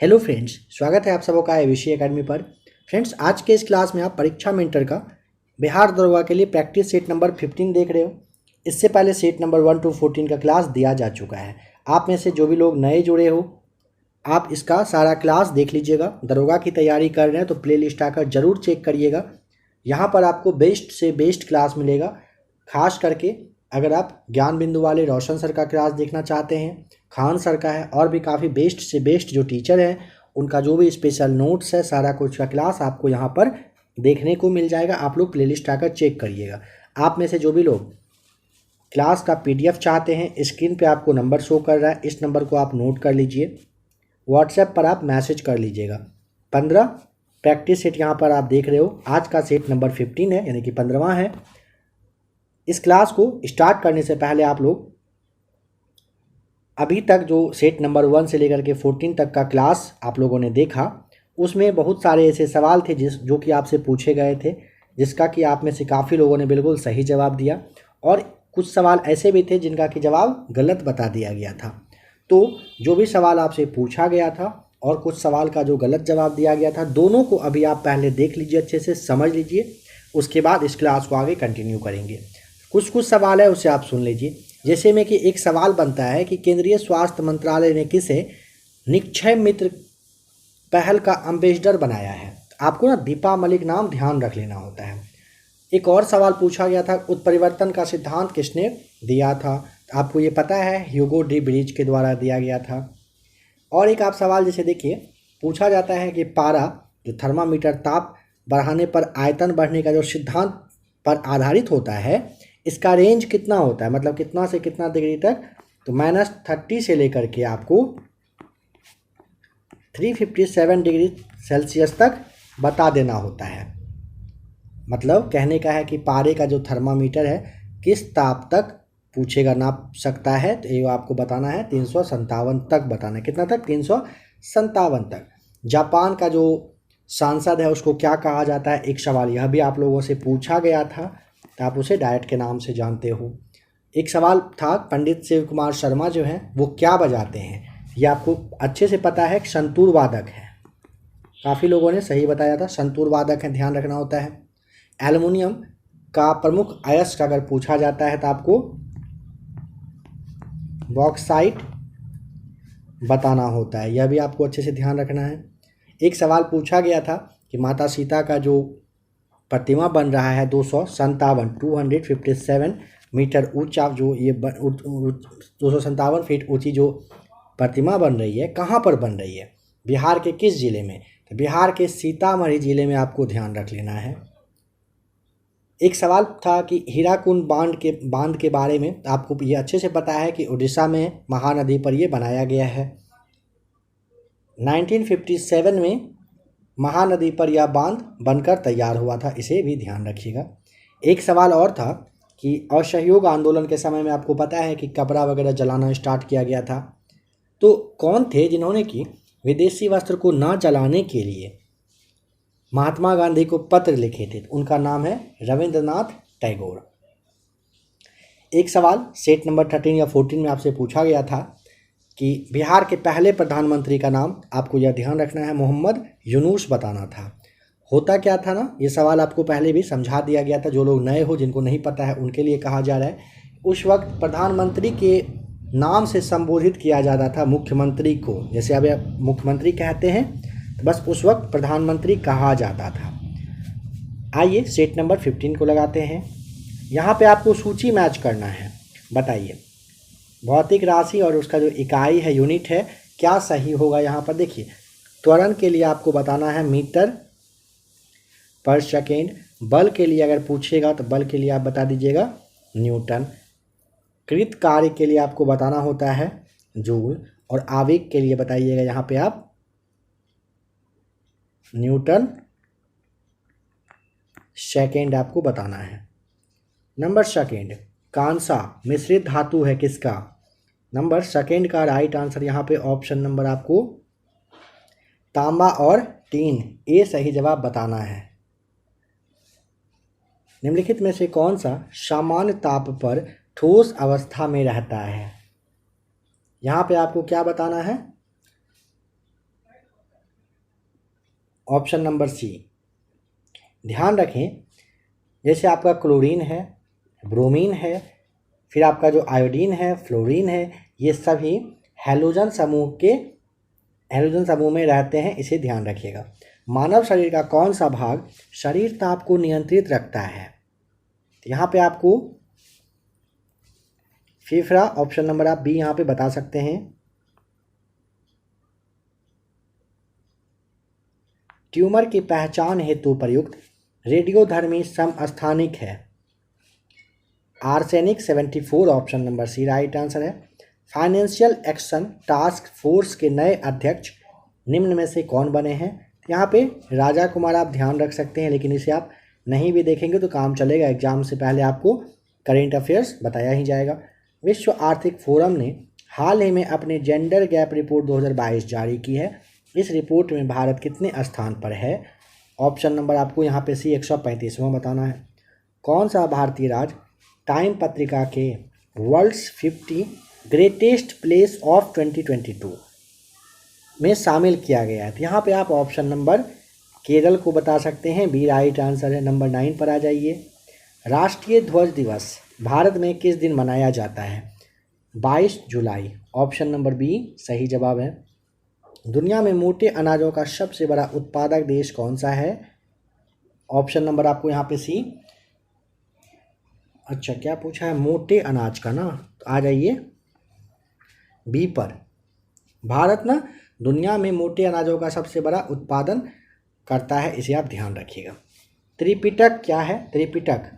Hello friends, स्वागत है आप सबों का एबीसी एकेडमी पर। फ्रेंड्स, आज के इस क्लास में आप परीक्षा में इंटर का बिहार दरोगा के लिए प्रैक्टिस सेट नंबर 15 देख रहे हो। इससे पहले सेट नंबर 1 to 14 का क्लास दिया जा चुका है। आप में से जो भी लोग नए जुड़े हो, आप इसका सारा क्लास देख लीजिएगा। दरोगा की तैयारी कर रहे हैं तो प्ले लिस्ट आकर ज़रूर चेक करिएगा। यहाँ पर आपको बेस्ट से बेस्ट क्लास मिलेगा। खास करके अगर आप ज्ञान बिंदु वाले रोशन सर का क्लास देखना चाहते हैं, खान सर का है, और भी काफ़ी बेस्ट से बेस्ट जो टीचर हैं उनका जो भी स्पेशल नोट्स है, सारा कुछ का क्लास आपको यहाँ पर देखने को मिल जाएगा। आप लोग प्लेलिस्ट आकर चेक करिएगा। आप में से जो भी लोग क्लास का पीडीएफ चाहते हैं, स्क्रीन पे आपको नंबर शो कर रहा है, इस नंबर को आप नोट कर लीजिए। व्हाट्सएप पर आप मैसेज कर लीजिएगा। 15 प्रैक्टिस सेट यहाँ पर आप देख रहे हो। आज का सेट नंबर 15 है, यानी कि 15वां है। इस क्लास को स्टार्ट करने से पहले आप लोग अभी तक जो सेट नंबर 1 से लेकर के 14 तक का क्लास आप लोगों ने देखा, उसमें बहुत सारे ऐसे सवाल थे जो कि आपसे पूछे गए थे, जिसका कि आप में से काफ़ी लोगों ने बिल्कुल सही जवाब दिया, और कुछ सवाल ऐसे भी थे जिनका कि जवाब गलत बता दिया गया था। तो जो भी सवाल आपसे पूछा गया था और कुछ सवाल का जो गलत जवाब दिया गया था, दोनों को अभी आप पहले देख लीजिए, अच्छे से समझ लीजिए। उसके बाद इस क्लास को आगे कंटिन्यू करेंगे। कुछ सवाल है उसे आप सुन लीजिए। जैसे में कि एक सवाल बनता है कि केंद्रीय स्वास्थ्य मंत्रालय ने किसे निक्षय मित्र पहल का एम्बेसडर बनाया है। आपको ना दीपा मलिक नाम ध्यान रख लेना होता है। एक और सवाल पूछा गया था, उत्परिवर्तन का सिद्धांत किसने दिया था। आपको ये पता है, ह्यूगो डी ब्रिज के द्वारा दिया गया था। और एक आप सवाल जैसे देखिए, पूछा जाता है कि पारा जो थर्मामीटर ताप बढ़ाने पर आयतन बढ़ने का जो सिद्धांत पर आधारित होता है, इसका रेंज कितना होता है, मतलब कितना से कितना डिग्री तक। तो -30 से लेकर के आपको 357 डिग्री सेल्सियस तक बता देना होता है। मतलब कहने का है कि पारे का जो थर्मामीटर है किस ताप तक पूछेगा, नाप सकता है, तो ये आपको बताना है 357 तक बताना है। कितना तक? 357 तक। जापान का जो सांसद है उसको क्या कहा जाता है, एक सवाल यह भी आप लोगों से पूछा गया था, तो आप उसे डायट के नाम से जानते हो। एक सवाल था, पंडित शिव कुमार शर्मा जो हैं वो क्या बजाते हैं, ये आपको अच्छे से पता है, संतूर वादक है। काफ़ी लोगों ने सही बताया था, संतूर वादक है, ध्यान रखना होता है। एल्युमिनियम का प्रमुख अयस्क अगर पूछा जाता है तो आपको बॉक्साइट बताना होता है, यह भी आपको अच्छे से ध्यान रखना है। एक सवाल पूछा गया था कि माता सीता का जो प्रतिमा बन रहा है 257 मीटर ऊंचा, जो ये 257 फीट ऊंची जो प्रतिमा बन रही है, कहाँ पर बन रही है, बिहार के किस ज़िले में। तो बिहार के सीतामढ़ी ज़िले में आपको ध्यान रख लेना है। एक सवाल था कि हीराकुंड बांध के बारे में, आपको ये अच्छे से पता है कि उड़ीसा में महानदी पर ये बनाया गया है। 1957 में महानदी पर यह बांध बनकर तैयार हुआ था, इसे भी ध्यान रखिएगा। एक सवाल और था कि असहयोग आंदोलन के समय में आपको पता है कि कपड़ा वगैरह जलाना स्टार्ट किया गया था, तो कौन थे जिन्होंने कि विदेशी वस्त्र को ना जलाने के लिए महात्मा गांधी को पत्र लिखे थे, उनका नाम है रविंद्रनाथ टैगोर। एक सवाल सेट नंबर 13 या 14 में आपसे पूछा गया था कि बिहार के पहले प्रधानमंत्री का नाम, आपको यह ध्यान रखना है, मोहम्मद यूनुस बताना था। होता क्या था ना, ये सवाल आपको पहले भी समझा दिया गया था, जो लोग नए हो, जिनको नहीं पता है, उनके लिए कहा जा रहा है। उस वक्त प्रधानमंत्री के नाम से संबोधित किया जाता था मुख्यमंत्री को, जैसे अब मुख्यमंत्री कहते हैं, तो बस उस वक्त प्रधानमंत्री कहा जाता था। आइए सेट नंबर 15 को लगाते हैं। यहाँ पे आपको सूची मैच करना है। बताइए, भौतिक राशि और उसका जो इकाई है, यूनिट है, क्या सही होगा। यहाँ पर देखिए, त्वरण के लिए आपको बताना है मीटर पर सेकेंड। बल के लिए अगर पूछेगा तो बल के लिए आप बता दीजिएगा न्यूटन। कृत कार्य के लिए आपको बताना होता है जूल, और आवेग के लिए बताइएगा यहाँ पे आप न्यूटन सेकेंड आपको बताना है। नंबर सेकेंड, कांसा मिश्रित धातु है किसका। नंबर सेकेंड का राइट आंसर यहाँ पे ऑप्शन नंबर आपको तांबा और टीन, ये सही जवाब बताना है। निम्नलिखित में से कौन सा सामान्य ताप पर ठोस अवस्था में रहता है। यहाँ पे आपको क्या बताना है, ऑप्शन नंबर सी। ध्यान रखें, जैसे आपका क्लोरीन है, ब्रोमीन है, फिर आपका जो आयोडीन है, फ्लोरीन है, ये सभी हैलोजन समूह में रहते हैं, इसे ध्यान रखिएगा। मानव शरीर का कौन सा भाग शरीर ताप को नियंत्रित रखता है? यहाँ पे आपको फेफड़ा, ऑप्शन नंबर आप बी यहाँ पे बता सकते हैं। ट्यूमर की पहचान हेतु प्रयुक्त रेडियोधर्मी समस्थानिक है arsenic 74, option number C right answer है। फाइनेंशियल एक्शन टास्क फोर्स के नए अध्यक्ष निम्न में से कौन बने हैं? यहाँ पे राजा कुमार आप ध्यान रख सकते हैं, लेकिन इसे आप नहीं भी देखेंगे तो काम चलेगा, एग्जाम से पहले आपको करेंट अफेयर्स बताया ही जाएगा। विश्व आर्थिक फोरम ने हाल ही में अपनी जेंडर गैप रिपोर्ट 2022 जारी की है। इस रिपोर्ट में भारत कितने स्थान पर है? ऑप्शन नंबर आपको यहाँ पे सी 135वां बताना है। कौन सा भारतीय राज्य टाइम पत्रिका के वर्ल्ड्स 50 ग्रेटेस्ट प्लेस ऑफ 2022 में शामिल किया गया है? तो यहाँ पे आप ऑप्शन नंबर केरल को बता सकते हैं, बी राइट आंसर है। नंबर 9 पर आ जाइए। राष्ट्रीय ध्वज दिवस भारत में किस दिन मनाया जाता है? 22 जुलाई, ऑप्शन नंबर बी सही जवाब है। दुनिया में मोटे अनाजों का सबसे बड़ा उत्पादक देश कौन सा है? ऑप्शन नंबर आपको यहाँ पे सी। अच्छा, क्या पूछा है? मोटे अनाज का ना, तो आ जाइए बी पर। भारत ना दुनिया में मोटे अनाजों का सबसे बड़ा उत्पादन करता है, इसे आप ध्यान रखिएगा। त्रिपिटक क्या है? त्रिपिटक,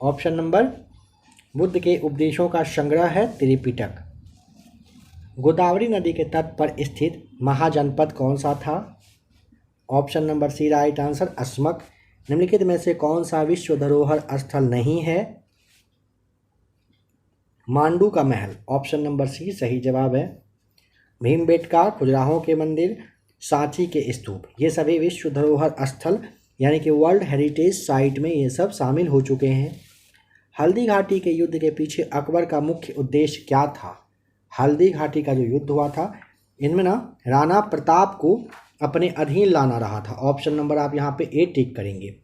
ऑप्शन नंबर बुद्ध के उपदेशों का संग्रह है त्रिपिटक। गोदावरी नदी के तट पर स्थित महाजनपद कौन सा था? Option number C right answer, Asmaka. निम्नलिखित में से कौन सा विश्व धरोहर स्थल नहीं है? मांडू का महल, ऑप्शन नंबर सी सही जवाब है। भीमबेटका, खजुराहो के मंदिर, सांची के स्तूप, ये सभी विश्व धरोहर स्थल यानी कि वर्ल्ड हेरिटेज साइट में ये सब शामिल हो चुके हैं। हल्दी घाटी के युद्ध के पीछे अकबर का मुख्य उद्देश्य क्या था? हल्दी घाटी का जो युद्ध हुआ था, इनमें ना राणा प्रताप को अपने अधीन लाना रहा था। ऑप्शन नंबर आप यहाँ पे ए टिक करेंगे।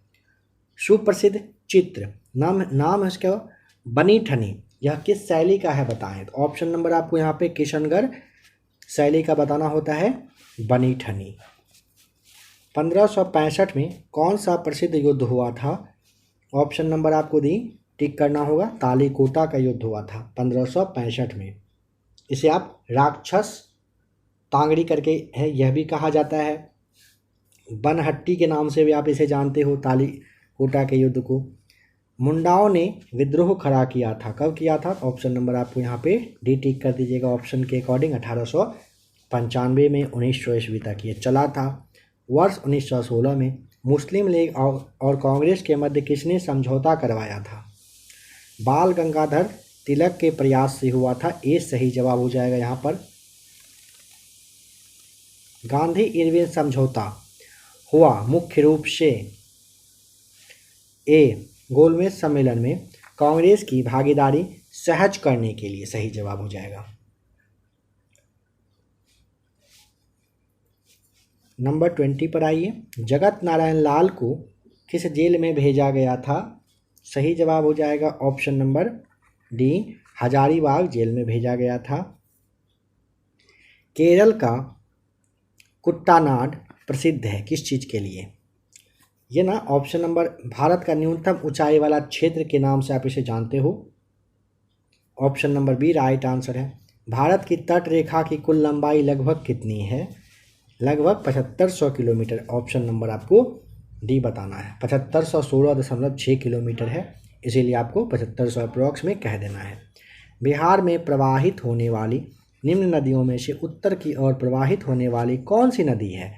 सुप्रसिद्ध चित्र नाम है इसका बनी ठनी, यह किस शैली का है बताएं? तो ऑप्शन नंबर आपको यहाँ पे किशनगढ़ शैली का बताना होता है, बनी ठनी। 1565 में कौन सा प्रसिद्ध युद्ध हुआ था? ऑप्शन नंबर आपको दी टिक करना होगा। तालीकोटा का युद्ध हुआ था 1565 में। इसे आप राक्षस तांगड़ी करके है यह भी कहा जाता है। बनहट्टी के नाम से भी आप इसे जानते हो, तालीकोटा के युद्ध को। मुंडाओं ने विद्रोह खड़ा किया था, कब किया था? ऑप्शन नंबर आपको यहाँ पे डी टिक कर दीजिएगा। ऑप्शन के अकॉर्डिंग 1895 में 1900 ईस्वी तक ये चला था। वर्ष 1916 में मुस्लिम लीग और कांग्रेस के मध्य किसने समझौता करवाया था? बाल गंगाधर तिलक के प्रयास से हुआ था, ए सही जवाब हो जाएगा यहाँ पर। गांधी इरविन समझौता हुआ मुख्य रूप से ए गोलमेज सम्मेलन में कांग्रेस की भागीदारी सहज करने के लिए, सही जवाब हो जाएगा। नंबर 20 पर आइए। जगत नारायण लाल को किस जेल में भेजा गया था? सही जवाब हो जाएगा option number D, Hazaribagh jail में भेजा गया था। केरल का कुट्टानाड प्रसिद्ध है किस चीज़ के लिए? ये ना ऑप्शन नंबर भारत का न्यूनतम ऊंचाई वाला क्षेत्र के नाम से आप इसे जानते हो। Option number B right answer है। भारत की तट रेखा की कुल लंबाई लगभग कितनी है? लगभग 7500 किलोमीटर। ऑप्शन नंबर आपको डी बताना है। 7516.6 किलोमीटर है, इसीलिए आपको 7500 अप्रॉक्स में कह देना है। बिहार में प्रवाहित होने वाली निम्न नदियों में से उत्तर की ओर प्रवाहित होने वाली कौन सी नदी है?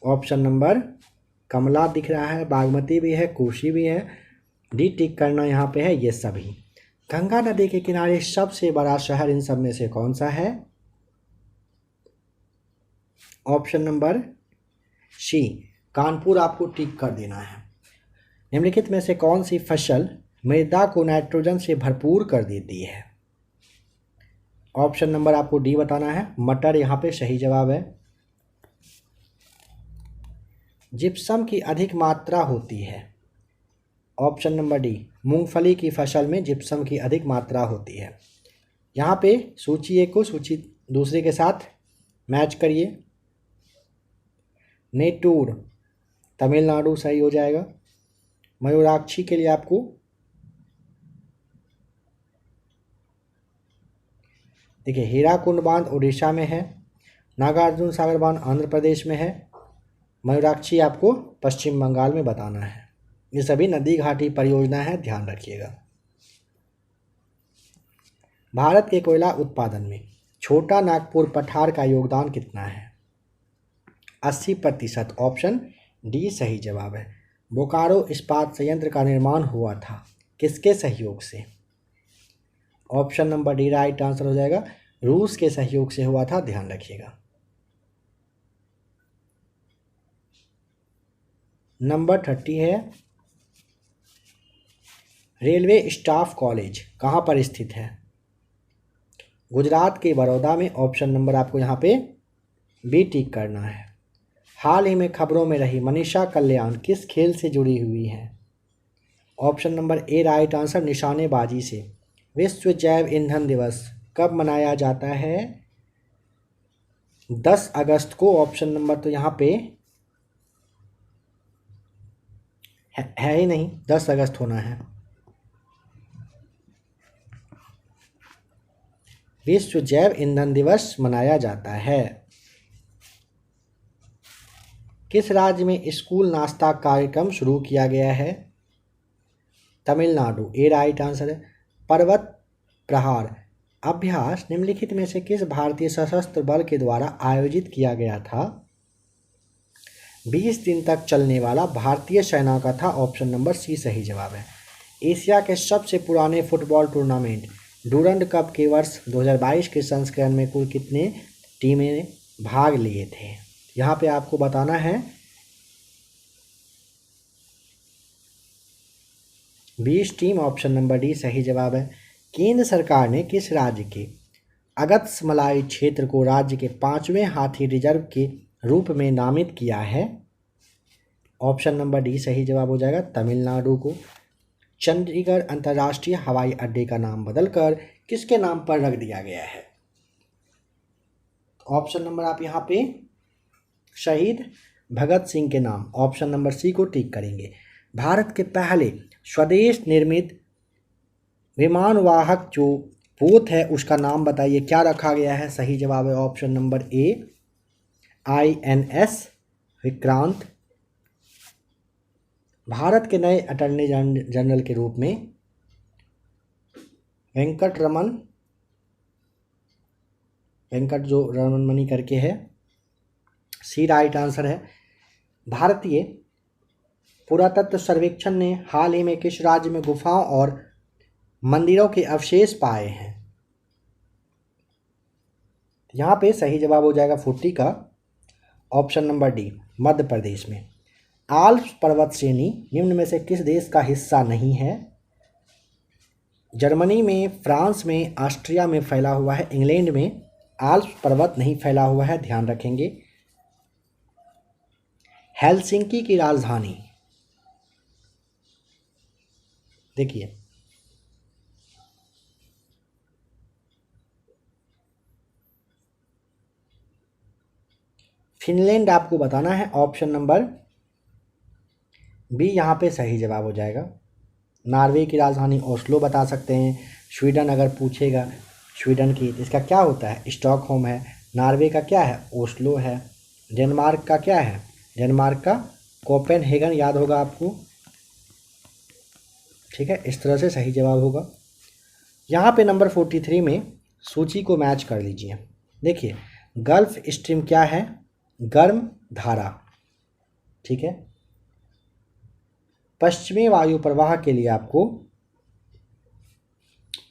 ऑप्शन नंबर कमला दिख रहा है, बागमती भी है, कोसी भी है, डी टिक करना यहाँ पे है ये सभी। गंगा नदी के किनारे सबसे बड़ा शहर इन सब में से कौन सा है? ऑप्शन नंबर सी कानपुर आपको टिक कर देना है। निम्नलिखित में से कौन सी फसल मृदा को नाइट्रोजन से भरपूर कर देती है? ऑप्शन नंबर आपको डी बताना है, मटर यहाँ पे सही जवाब है। जिप्सम की अधिक मात्रा होती है? ऑप्शन नंबर डी, मूंगफली की फसल में जिप्सम की अधिक मात्रा होती है। यहाँ पे सूची एक को सूची दूसरे के साथ मैच करिए। नेटूर तमिलनाडु सही हो जाएगा। मयूराक्षी के लिए आपको देखिए, हीराकुंड बांध उड़ीसा में है, नागार्जुन सागर बांध आंध्र प्रदेश में है, मयूराक्षी आपको पश्चिम बंगाल में बताना है। ये सभी नदी घाटी परियोजना है, ध्यान रखिएगा। भारत के कोयला उत्पादन में छोटा नागपुर पठार का योगदान कितना है? 80%। ऑप्शन डी सही जवाब है। बोकारो इस्पात संयंत्र का निर्माण हुआ था किसके सहयोग से? Option number D right answer हो जाएगा, रूस के सहयोग से हुआ था, ध्यान रखिएगा। नंबर 30 है, रेलवे स्टाफ कॉलेज कहाँ पर स्थित है? गुजरात के बड़ौदा में। ऑप्शन नंबर आपको यहाँ पे बी टिक करना है। हाल ही में खबरों में रही मनीषा कल्याण किस खेल से जुड़ी हुई है? Option number A right answer, निशानेबाजी से। विश्व जैव ईंधन दिवस कब मनाया जाता है? 10 अगस्त को। ऑप्शन नंबर तो यहाँ पे है ही नहीं, 10 अगस्त होना है। विश्व जैव ईंधन दिवस मनाया जाता है। किस राज्य में स्कूल नाश्ता कार्यक्रम शुरू किया गया है? तमिलनाडु, ए राइट आंसर है। पर्वत प्रहार अभ्यास निम्नलिखित में से किस भारतीय सशस्त्र बल के द्वारा आयोजित किया गया था? 20 दिन तक चलने वाला भारतीय सेना का था। ऑप्शन नंबर सी सही जवाब है। एशिया के सबसे पुराने फुटबॉल टूर्नामेंट डूरंड कप के वर्ष 2022 के संस्करण में कुल कितने टीमें भाग लिए थे? यहाँ पे आपको बताना है 20 टीम। ऑप्शन नंबर डी सही जवाब है। केंद्र सरकार ने किस राज्य के अगस्त्यमलाई क्षेत्र को राज्य के 5वें हाथी रिजर्व के रूप में नामित किया है? ऑप्शन नंबर डी सही जवाब हो जाएगा, तमिलनाडु को। चंडीगढ़ अंतर्राष्ट्रीय हवाई अड्डे का नाम बदलकर किसके नाम पर रख दिया गया है? ऑप्शन नंबर आप यहाँ पे शहीद भगत सिंह के नाम, ऑप्शन नंबर सी को टिक करेंगे। भारत के पहले स्वदेश निर्मित विमानवाहक जो पोत है उसका नाम बताइए, क्या रखा गया है? सही जवाब है option number A INS Vikrant. Bharat के नए अटॉर्नी जनरल के रूप में वेंकट जो रमन करके है, सी राइट आंसर है। भारतीय पुरातत्व सर्वेक्षण ने हाल ही में किस राज्य में गुफाओं और मंदिरों के अवशेष पाए हैं? यहाँ पे सही जवाब हो जाएगा 40 का, option number D Madhya Pradesh में। आल्प्स पर्वत श्रेणी निम्न में से किस देश का हिस्सा नहीं है? जर्मनी में, फ्रांस में, ऑस्ट्रिया में फैला हुआ है, इंग्लैंड में आल्प्स पर्वत नहीं फैला हुआ है, ध्यान रखेंगे। हेलसिंकी की राजधानी देखिए, फिनलैंड आपको बताना है। ऑप्शन नंबर बी यहाँ पे सही जवाब हो जाएगा। नॉर्वे की राजधानी ओस्लो बता सकते हैं। स्वीडन अगर पूछेगा स्वीडन की, इसका क्या होता है? स्टॉकहोम है। नॉर्वे का क्या है? ओस्लो है। डेनमार्क का क्या है? डेनमार्क का कोपेनहेगन याद होगा आपको, ठीक है। इस तरह से सही जवाब होगा। यहाँ पे नंबर 43 में सूची को मैच कर लीजिए। देखिए, गल्फ स्ट्रीम क्या है? गर्म धारा, ठीक है। पश्चिमी वायु प्रवाह के लिए आपको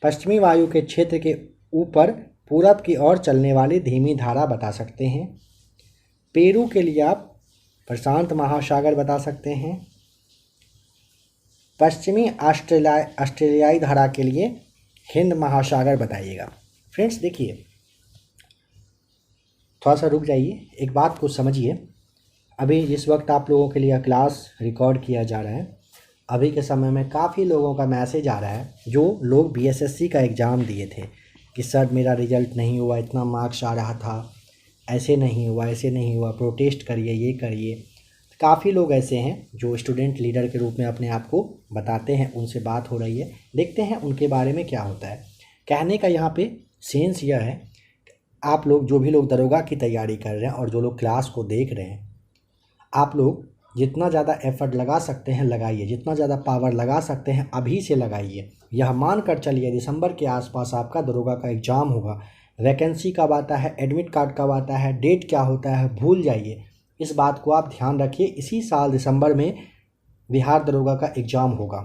पश्चिमी वायु के क्षेत्र के ऊपर पूरब की ओर चलने वाली धीमी धारा बता सकते हैं। पेरू के लिए आप प्रशांत महासागर बता सकते हैं। पश्चिमी ऑस्ट्रेलियाई धारा के लिए हिंद महासागर बताइएगा। फ्रेंड्स देखिए, थोड़ा सा रुक जाइए, एक बात को समझिए। अभी जिस वक्त आप लोगों के लिए क्लास रिकॉर्ड किया जा रहा है, अभी के समय में काफ़ी लोगों का मैसेज आ रहा है जो लोग बीएसएससी का एग्ज़ाम दिए थे कि सर मेरा रिज़ल्ट नहीं हुआ, इतना मार्क्स आ रहा था, ऐसे नहीं हुआ, ऐसे नहीं हुआ, प्रोटेस्ट करिए, ये करिए। काफ़ी लोग ऐसे हैं जो स्टूडेंट लीडर के रूप में अपने आप को बताते हैं, उनसे बात हो रही है, देखते हैं उनके बारे में क्या होता है। कहने का यहाँ पे सेंस यह है, आप लोग जो भी लोग दरोगा की तैयारी कर रहे हैं और जो लोग क्लास को देख रहे हैं, आप लोग जितना ज़्यादा एफर्ट लगा सकते हैं लगाइए, जितना ज़्यादा पावर लगा सकते हैं अभी से लगाइए। यह मान कर चलिए दिसंबर के आसपास आपका दरोगा का एग्ज़ाम होगा, वैकेंसी कब आता है, एडमिट कार्ड कब आता है, डेट क्या होता है, भूल जाइए। इस बात को आप ध्यान रखिए। इसी साल दिसंबर में बिहार दरोगा का एग्ज़ाम होगा,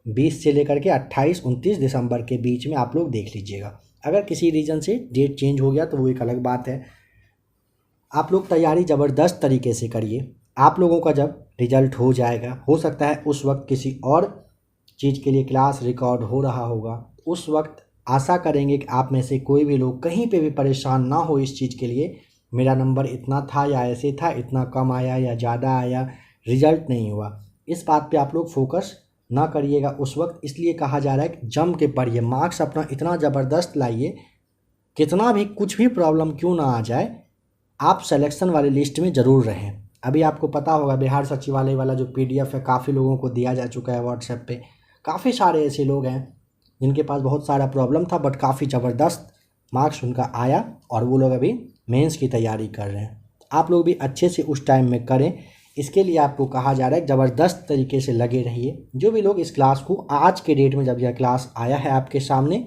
20 से लेकर के 28-29 दिसंबर के बीच में आप लोग देख लीजिएगा। अगर किसी रीज़न से डेट चेंज हो गया तो वो एक अलग बात है। आप लोग तैयारी ज़बरदस्त तरीके से करिए। आप लोगों का जब रिज़ल्ट हो जाएगा, हो सकता है उस वक्त किसी और चीज़ के लिए क्लास रिकॉर्ड हो रहा होगा, उस वक्त आशा करेंगे कि आप में से कोई भी लोग कहीं पे भी परेशान ना हो इस चीज़ के लिए, मेरा नंबर इतना था या ऐसे था, इतना कम आया या ज़्यादा आया, रिज़ल्ट नहीं हुआ। इस बात पे आप लोग फोकस ना करिएगा उस वक्त। इसलिए कहा जा रहा है कि जम के पढ़िए, मार्क्स अपना इतना ज़बरदस्त लाइए, कितना भी कुछ भी प्रॉब्लम क्यों ना आ जाए, आप सिलेक्शन वाली लिस्ट में ज़रूर रहें। अभी आपको पता होगा बिहार सचिवालय वाला जो PDF है काफ़ी लोगों को दिया जा चुका है व्हाट्सएप पे। काफ़ी सारे ऐसे लोग हैं जिनके पास बहुत सारा प्रॉब्लम था बट काफ़ी ज़बरदस्त मार्क्स उनका आया और वो लोग अभी मेंस की तैयारी कर रहे हैं। आप लोग भी अच्छे से उस टाइम में करें, इसके लिए आपको कहा जा रहा है ज़बरदस्त तरीके से लगे रहिए। जो भी लोग इस क्लास को आज के डेट में जब यह क्लास आया है आपके सामने,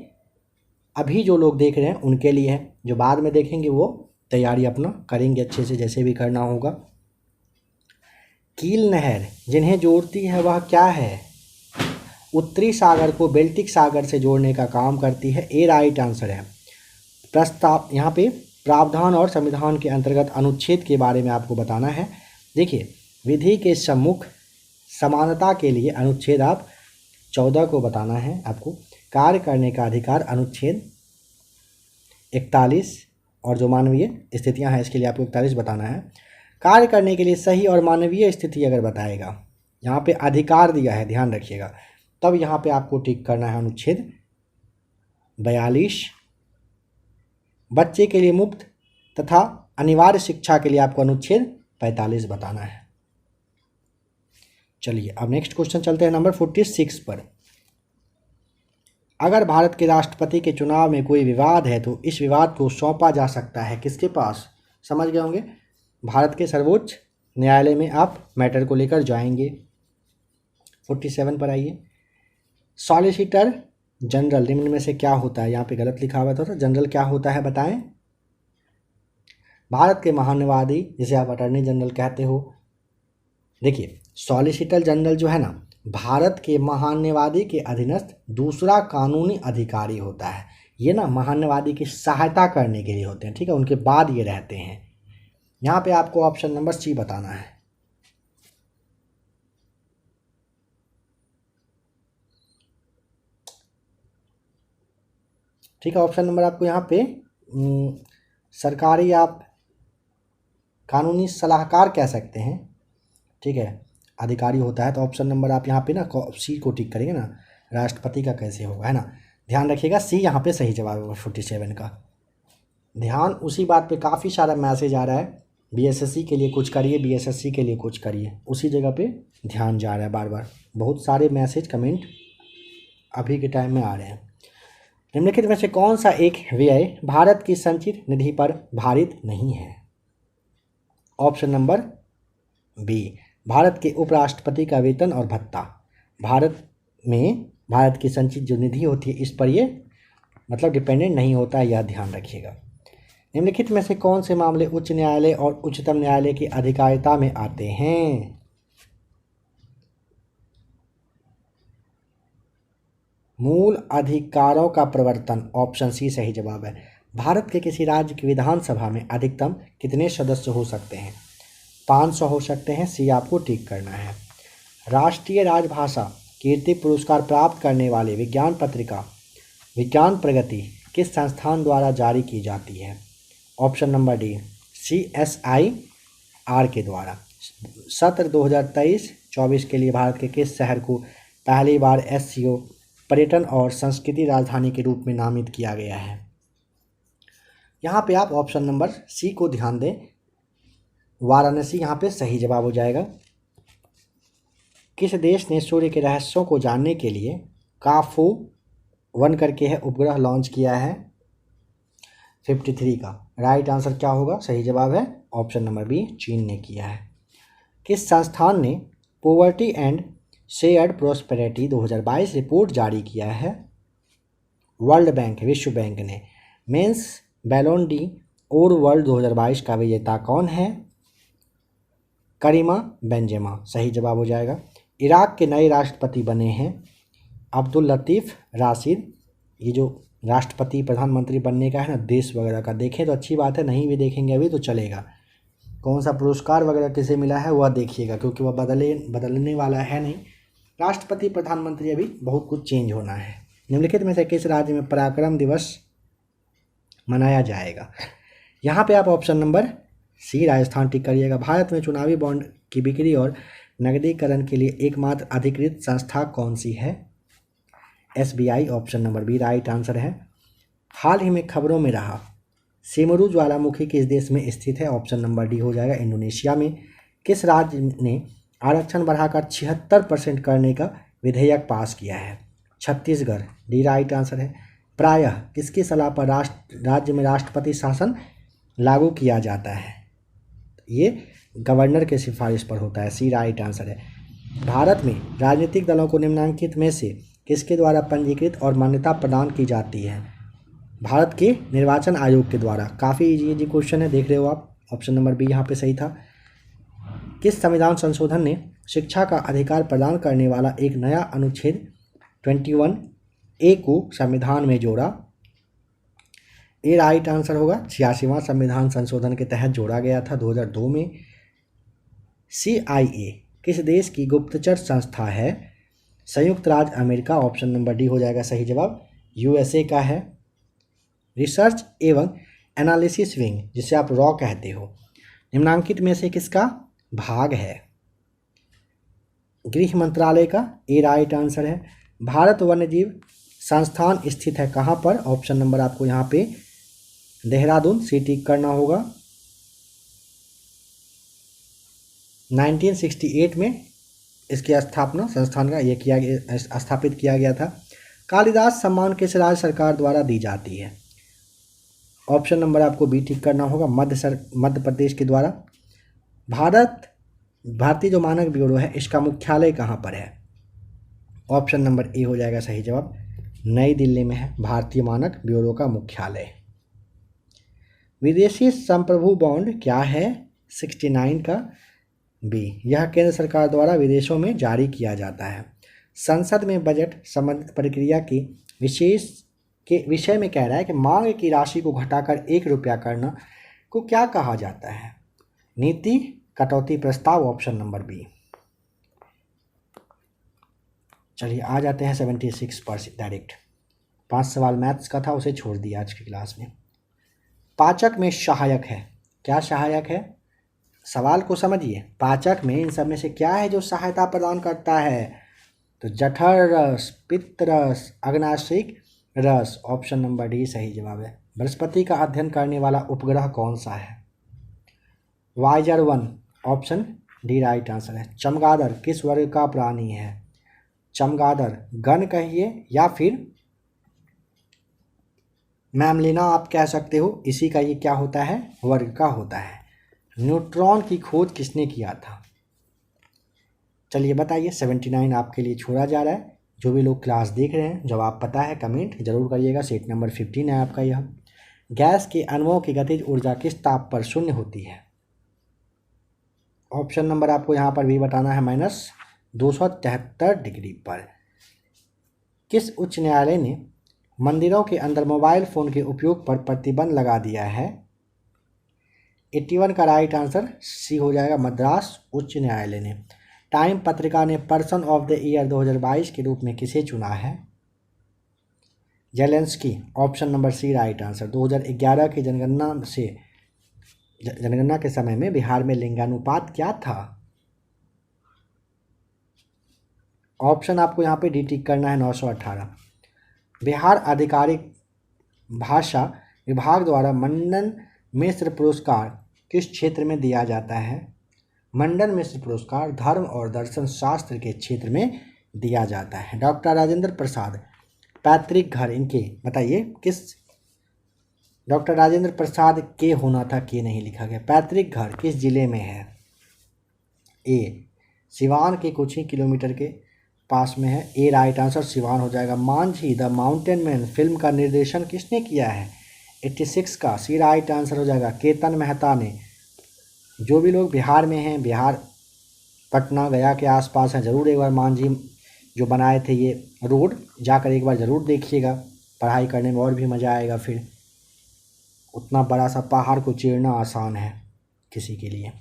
अभी जो लोग देख रहे हैं उनके लिए है, जो बाद में देखेंगे वो तैयारी अपना करेंगे अच्छे से, जैसे भी करना होगा। कील नहर जिन्हें जोड़ती है वह क्या है? उत्तरी सागर को बेल्टिक सागर से जोड़ने का काम करती है, ए राइट आंसर है। प्रस्ताव यहाँ पे प्रावधान और संविधान के अंतर्गत अनुच्छेद के बारे में आपको बताना है। देखिए, विधि के सम्मुख समानता के लिए अनुच्छेद आप 14 को बताना है आपको। कार्य करने का अधिकार अनुच्छेद 41, और जो मानवीय स्थितियां हैं इसके लिए आपको 41 बताना है। कार्य करने के लिए सही और मानवीय स्थिति अगर बताएगा, यहाँ पे अधिकार दिया है ध्यान रखिएगा, तब यहाँ पे आपको टिक करना है अनुच्छेद 42। बच्चे के लिए मुफ्त तथा अनिवार्य शिक्षा के लिए आपको अनुच्छेद 45 बताना है। चलिए अब नेक्स्ट क्वेश्चन चलते हैं नंबर 46 पर। अगर भारत के राष्ट्रपति के चुनाव में कोई विवाद है तो इस विवाद को सौंपा जा सकता है किसके पास? समझ गए होंगे, भारत के सर्वोच्च न्यायालय में आप मैटर को लेकर जाएंगे। 47 पर आइए। सॉलिसिटर जनरल निम्न में से क्या होता है? यहाँ पे गलत लिखा हुआ था, जनरल क्या होता है बताएं? भारत के महान्यायवादी, जिसे आप अटॉर्नी जनरल कहते हो। देखिए, सॉलिसिटर जनरल जो है ना, भारत के महान्यायवादी के अधीनस्थ दूसरा कानूनी अधिकारी होता है। ये ना महान्यायवादी की सहायता करने के लिए होते हैं, ठीक है, उनके बाद ये रहते हैं। यहाँ पे आपको ऑप्शन नंबर सी बताना है। ठीक है, ऑप्शन नंबर आपको यहाँ पे सरकारी आप कानूनी सलाहकार कह सकते हैं, ठीक है, अधिकारी होता है। तो ऑप्शन नंबर आप यहाँ पे ना सी को टिक करेंगे ना, राष्ट्रपति का कैसे होगा, है ना। ध्यान रखिएगा सी यहाँ पे सही जवाब होगा 47 का। ध्यान उसी बात पे काफ़ी सारा मैसेज आ रहा है, बीएसएससी के लिए कुछ करिए, बीएसएससी के लिए कुछ करिए, उसी जगह पे ध्यान जा रहा है बार बार। बहुत सारे मैसेज कमेंट अभी के टाइम में आ रहे हैं। निम्नलिखित में से कौन सा एक व्यय भारत की संचित निधि पर भारित नहीं है? ऑप्शन नंबर बी, भारत के उपराष्ट्रपति का वेतन और भत्ता। भारत में भारत की संचित जो निधि होती है इस पर ये मतलब डिपेंडेंट नहीं होता है, यह ध्यान रखिएगा। निम्नलिखित में से कौन से मामले उच्च न्यायालय और उच्चतम न्यायालय की अधिकारिता में आते हैं? मूल अधिकारों का प्रवर्तन, ऑप्शन सी सही जवाब है। भारत के किसी राज्य की विधानसभा में अधिकतम कितने सदस्य हो सकते हैं? 500 हो सकते हैं, सी आपको टिक करना है। राष्ट्रीय राजभाषा कीर्ति पुरस्कार प्राप्त करने वाले विज्ञान पत्रिका विज्ञान प्रगति किस संस्थान द्वारा जारी की जाती है? ऑप्शन नंबर डी, CSIR के द्वारा। सत्र 2023-24 के लिए भारत के किस शहर को पहली बार एससीओ पर्यटन और संस्कृति राजधानी के रूप में नामित किया गया है? यहाँ पे आप ऑप्शन नंबर सी को ध्यान दें, वाराणसी यहाँ पे सही जवाब हो जाएगा। किस देश ने सूर्य के रहस्यों को जानने के लिए काफू 1 करके है उपग्रह लॉन्च किया है? 53 का राइट आंसर क्या होगा? सही जवाब है ऑप्शन नंबर बी, चीन ने किया है। किस संस्थान ने poverty and shared prosperity 2022 report जारी किया है? वर्ल्ड बैंक, विश्व बैंक ने। मेंस बैलोन डी और वर्ल्ड 2022 का विजेता कौन है? करीमा बेंजेमा, सही जवाब हो जाएगा। इराक के नए राष्ट्रपति बने हैं अब्दुल लतीफ़ राशिद। ये जो राष्ट्रपति प्रधानमंत्री बनने का है ना, देश वगैरह का देखें तो अच्छी बात है, नहीं भी देखेंगे अभी तो चलेगा। कौन सा पुरस्कार वगैरह किसे मिला है वह देखिएगा, क्योंकि वह बदलने वाला है नहीं। राष्ट्रपति प्रधानमंत्री अभी बहुत कुछ चेंज होना है। निम्नलिखित में से किस राज्य में पराक्रम दिवस मनाया जाएगा? यहाँ पे आप ऑप्शन नंबर सी राजस्थान टिक करिएगा। भारत में चुनावी बॉन्ड की बिक्री और नकदीकरण के लिए एकमात्र अधिकृत संस्था कौन सी है? SBI, option number B right answer है। हाल ही में खबरों में रहा सिमरू ज्वालामुखी किस देश में स्थित है? ऑप्शन नंबर डी हो जाएगा इंडोनेशिया में। किस राज्य ने आरक्षण बढ़ाकर 76% करने का विधेयक पास किया है? छत्तीसगढ़, डी राइट आंसर है। प्रायः किसकी सलाह पर राज्य में राष्ट्रपति शासन लागू किया जाता है? ये गवर्नर के सिफारिश पर होता है, सी राइट आंसर है। भारत में राजनीतिक दलों को निम्नलिखित में से किसके द्वारा पंजीकृत और मान्यता प्रदान की जाती है? भारत के निर्वाचन आयोग के द्वारा। काफ़ी इजी क्वेश्चन है, देख रहे हो आप। ऑप्शन नंबर बी यहाँ पे सही था। किस संविधान संशोधन ने शिक्षा का अधिकार प्रदान करने वाला एक नया अनुच्छेद 21A को संविधान में जोड़ा? ए राइट आंसर होगा। 86वां संविधान संशोधन के तहत जोड़ा गया था 2002 में। CIA किस देश की गुप्तचर संस्था है? संयुक्त राज्य अमेरिका, ऑप्शन नंबर डी हो जाएगा सही जवाब। USA का है। रिसर्च एवं एनालिसिस विंग, जिसे आप रॉ कहते हो, निम्नांकित में से किसका भाग है? गृह मंत्रालय का, ए राइट आंसर है। भारत वन्यजीव संस्थान स्थित है कहाँ पर? ऑप्शन नंबर आपको यहाँ पे देहरादून, सी टिक करना होगा। 1968 में इसकी स्थापना संस्थान का ये स्थापित किया गया था। कालिदास सम्मान किस राज्य सरकार द्वारा दी जाती है? ऑप्शन नंबर आपको बी टिक करना होगा, मध्य प्रदेश के द्वारा। भारतीय जो मानक ब्यूरो है इसका मुख्यालय कहाँ पर है? ऑप्शन नंबर ए हो जाएगा सही जवाब। नई दिल्ली में है भारतीय मानक ब्यूरो का मुख्यालय। विदेशी संप्रभु बॉन्ड क्या है? 69 का बी, यह केंद्र सरकार द्वारा विदेशों में जारी किया जाता है। संसद में बजट संबंधित प्रक्रिया की विषय में कह रहा है कि मांग की राशि को घटाकर 1 रुपया करना को क्या कहा जाता है? नीति कटौती प्रस्ताव, ऑप्शन नंबर बी। चलिए आ जाते हैं 76 पर डायरेक्ट। 5 सवाल मैथ्स का था, उसे छोड़ दिया आज की क्लास में। पाचक में सहायक है, क्या सहायक है? सवाल को समझिए। पाचक में इन सब में से क्या है जो सहायता प्रदान करता है? तो जठर रस, पित्त रस, अग्नाशयिक रस, ऑप्शन नंबर डी सही जवाब है। बृहस्पति का अध्ययन करने वाला उपग्रह कौन सा है? Voyager 1, option D right answer है। चमगादड़ किस वर्ग का प्राणी है? चमगादड़ गण कहिए या फिर मैमलिना आप कह सकते हो, इसी का ये क्या होता है? वर्ग का होता है। न्यूट्रॉन की खोज किसने किया था? चलिए बताइए। 79 आपके लिए छोड़ा जा रहा है। जो भी लोग क्लास देख रहे हैं, जवाब पता है कमेंट जरूर करिएगा। सेट नंबर 15 है आपका यह। गैस के अणुओं की गतिज ऊर्जा किस ताप पर शून्य होती है? ऑप्शन नंबर आपको यहाँ पर भी बताना है, -273 डिग्री पर। किस उच्च न्यायालय ने मंदिरों के अंदर मोबाइल फ़ोन के उपयोग पर प्रतिबंध लगा दिया है? 81 का राइट आंसर सी हो जाएगा, मद्रास उच्च न्यायालय ने। टाइम पत्रिका ने पर्सन ऑफ द ईयर 2022 के रूप में किसे चुना है? Zelensky, option number C right answer. 2011 की जनगणना से जनगणना के समय में बिहार में लिंगानुपात क्या था? ऑप्शन आपको यहाँ पे डी टिक करना है 918। बिहार आधिकारिक भाषा विभाग द्वारा मंडन मिश्र पुरस्कार किस क्षेत्र में दिया जाता है? मंडन मिश्र पुरस्कार धर्म और दर्शन शास्त्र के क्षेत्र में दिया जाता है। डॉक्टर राजेंद्र प्रसाद पैतृक घर इनके बताइए किस, डॉक्टर राजेंद्र प्रसाद के होना था, के नहीं लिखा गया। पैतृक घर किस जिले में है? ए सिवान के कुछ ही किलोमीटर के पास में है। ए राइट आंसर सिवान हो जाएगा। Manjhi the mountain man film का निर्देशन किसने किया है? 86 का। सी राइट आंसर हो जाएगा केतन मेहता ने। जो भी लोग बिहार में हैं, बिहार पटना गया के आसपास हैं, ज़रूर एक बार मांझी जो बनाए थे ये रोड जाकर एक बार ज़रूर देखिएगा। पढ़ाई करने में और भी मज़ा आएगा। फिर उतना बड़ा सा पहाड़ को चीरना आसान है किसी के लिए।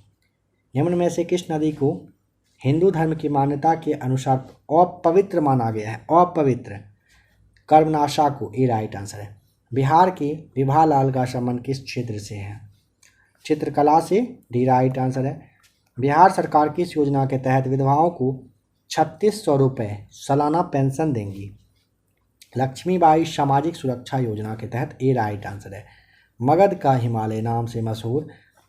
निम्न में से किस नदी को हिंदू धर्म की मान्यता के अनुसार अपवित्र माना गया है? अपवित्र कर्मनाशा को। ए राइट आंसर है। बिहार के विभालाल का संबंध किस क्षेत्र से है? चित्रकला से। डी राइट आंसर है। बिहार सरकार किस योजना के तहत विधवाओं को 3600 रुपये सालाना पेंशन देंगी? लक्ष्मीबाई सामाजिक सुरक्षा योजना के तहत। ए राइट आंसर है। मगध का हिमालय नाम से मशहूर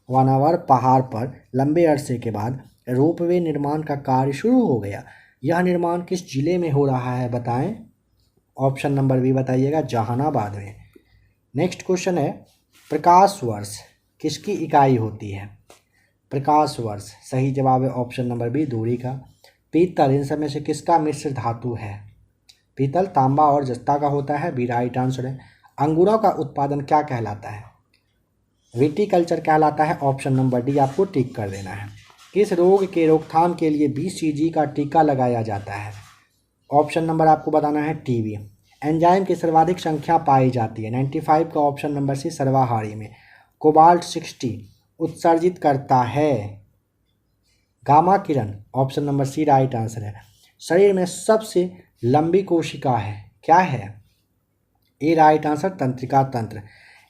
वानावर पहाड़ पर लंबे अरसे के बाद रोपवे निर्माण का कार्य शुरू हो गया। यह निर्माण किस जिले में हो रहा है बताएं? ऑप्शन नंबर बी बताइएगा, जहानाबाद में। नेक्स्ट क्वेश्चन है प्रकाश वर्ष किसकी इकाई होती है? प्रकाश वर्ष सही जवाब है ऑप्शन नंबर बी दूरी का। पीतल इन सब में से किसका मिश्र धातु है? पीतल तांबा और जस्ता का होता है। बी राइट आंसर है। अंगूरों का उत्पादन क्या कहलाता है? विटीकल्चर कहलाता है। ऑप्शन नंबर डी आपको टिक कर देना है। किस रोग के रोकथाम के लिए BCG का टीका लगाया जाता है? ऑप्शन नंबर आपको बताना है टीबी। एंजाइम की सर्वाधिक संख्या पाई जाती है 95 का। ऑप्शन नंबर सी सर्वाहारी में। कोबाल्ट 60 उत्सर्जित करता है गामा किरण। Option number C right answer है। शरीर में सबसे लंबी कोशिका है क्या है? ए राइट आंसर तंत्रिका तंत्र।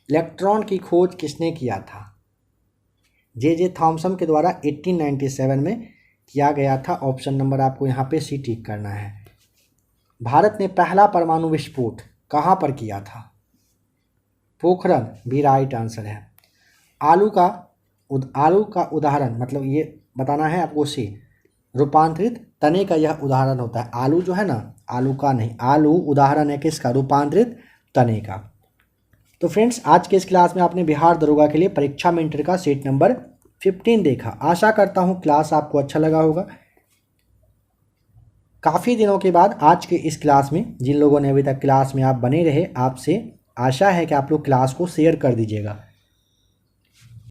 इलेक्ट्रॉन की खोज किसने किया था? जे थॉमसन के द्वारा 1897 में किया गया था। ऑप्शन नंबर आपको यहाँ पे सी टिक करना है। भारत ने पहला परमाणु विस्फोट कहाँ पर किया था? पोखरण। बी राइट आंसर है। आलू का उदाहरण मतलब ये बताना है आपको सी रूपांतरित तने का यह उदाहरण होता है। आलू जो है ना, आलू का नहीं, आलू उदाहरण है किसका? रूपांतरित तने का। तो फ्रेंड्स आज के इस क्लास में आपने बिहार दरोगा के लिए परीक्षा में इंटर का सेट नंबर 15 देखा। आशा करता हूँ क्लास आपको अच्छा लगा होगा। काफ़ी दिनों के बाद आज के इस क्लास में जिन लोगों ने अभी तक क्लास में आप बने रहे, आपसे आशा है कि आप लोग क्लास को शेयर कर दीजिएगा।